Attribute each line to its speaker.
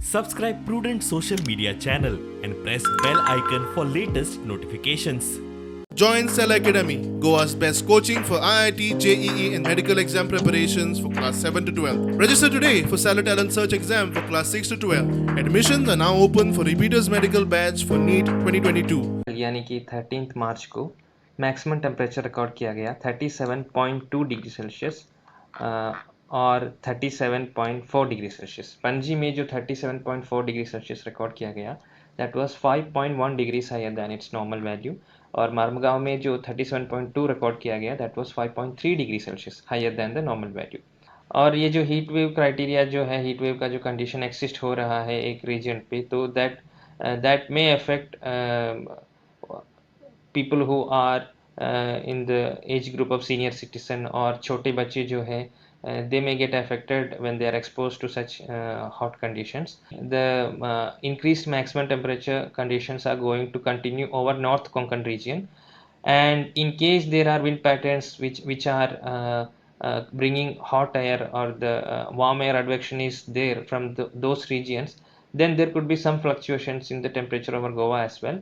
Speaker 1: Subscribe Prudent social media channel and press bell icon for latest notifications.
Speaker 2: Join Cell Academy, Goa's best coaching for IIT, JEE and medical exam preparations for class 7 to 12. Register today for Cell Talent Search exam for class 6 to 12. Admissions are now open for repeaters medical batch for NEET 2022.
Speaker 3: यानी कि 13 मार्च को maximum temperature record किया गया 37.2 degree Celsius और 37.4 degree Celsius. Panaji में जो 37.4 degree Celsius record किया गया that was 5.1 degrees higher than its normal value, और मारमगांव में जो 37.2 रिकॉर्ड किया गया that was 5.3 degree Celsius higher than the normal value. और ये जो हीट वेव क्राइटेरिया जो है, हीट वेव का जो कंडीशन एक्सिस्ट हो रहा है एक रीजन पे, तो that may affect people who are in the age group of senior citizen, और छोटे बच्चे जो है they may get affected when they are exposed to such hot conditions. The increased maximum temperature conditions are going to continue over North Konkan region, and in case there are wind patterns which are bringing hot air, or the warm air advection is there from those regions, then there could be some fluctuations in the temperature over Goa as well.